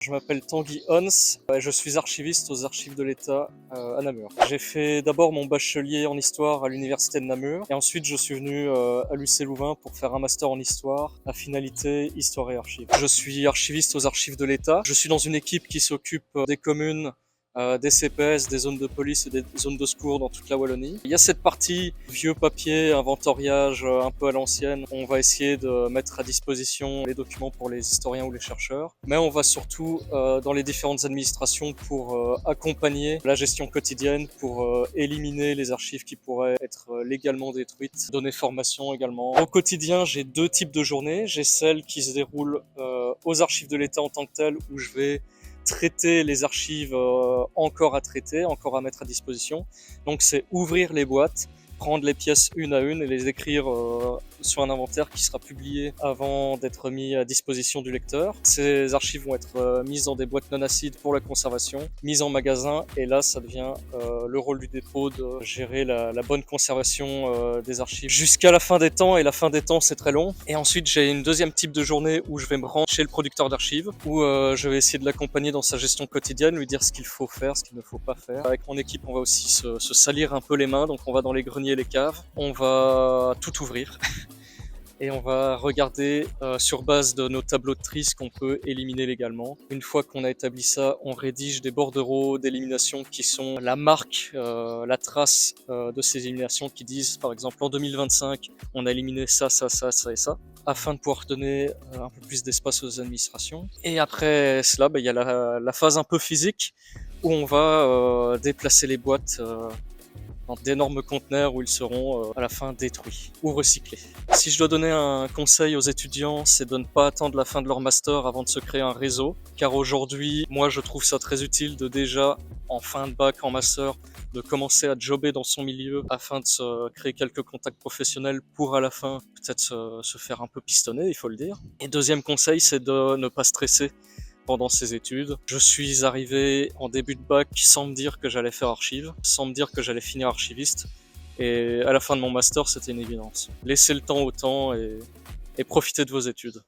Je m'appelle Tanguy Hans et je suis archiviste aux Archives de l'État à Namur. J'ai fait d'abord mon bachelier en histoire à l'université de Namur et ensuite je suis venu à l'UC Louvain pour faire un master en histoire à finalité histoire et archives. Je suis archiviste aux Archives de l'État. Je suis dans une équipe qui s'occupe des communes, des CPS, des zones de police et des zones de secours dans toute la Wallonie. Il y a cette partie vieux papier, inventoriage un peu à l'ancienne. On va essayer de mettre à disposition les documents pour les historiens ou les chercheurs. Mais on va surtout dans les différentes administrations pour accompagner la gestion quotidienne, pour éliminer les archives qui pourraient être légalement détruites, donner formation également. Au quotidien, j'ai deux types de journées. J'ai celle qui se déroule aux Archives de l'État en tant que telles, où je vais traiter les archives encore à traiter, encore à mettre à disposition. Donc c'est ouvrir les boîtes, prendre les pièces une à une et les écrire sur un inventaire qui sera publié avant d'être mis à disposition du lecteur. Ces archives vont être mises dans des boîtes non acides pour la conservation, mises en magasin, et là ça devient le rôle du dépôt de gérer la bonne conservation des archives jusqu'à la fin des temps, et la fin des temps c'est très long. Et ensuite j'ai une deuxième type de journée où je vais me rendre chez le producteur d'archives, où je vais essayer de l'accompagner dans sa gestion quotidienne, lui dire ce qu'il faut faire, ce qu'il ne faut pas faire. Avec mon équipe on va aussi se salir un peu les mains, donc on va dans les greniers, les caves, on va tout ouvrir et on va regarder sur base de nos tableaux de tri ce qu'on peut éliminer légalement. Une fois qu'on a établi ça, on rédige des bordereaux d'élimination qui sont la marque, la trace de ces éliminations, qui disent par exemple en 2025 on a éliminé ça, ça, ça, ça et ça, afin de pouvoir donner un peu plus d'espace aux administrations. Et après cela, il y a la phase un peu physique où on va déplacer les boîtes dans d'énormes conteneurs où ils seront à la fin détruits ou recyclés. Si je dois donner un conseil aux étudiants, c'est de ne pas attendre la fin de leur master avant de se créer un réseau, car aujourd'hui, moi je trouve ça très utile de déjà, en fin de bac, en master, de commencer à jobber dans son milieu afin de se créer quelques contacts professionnels pour à la fin peut-être se faire un peu pistonner, il faut le dire. Et deuxième conseil, c'est de ne pas stresser pendant ces études. Je suis arrivé en début de bac sans me dire que j'allais faire archive, sans me dire que j'allais finir archiviste. Et à la fin de mon master, c'était une évidence. Laissez le temps au temps et profitez de vos études.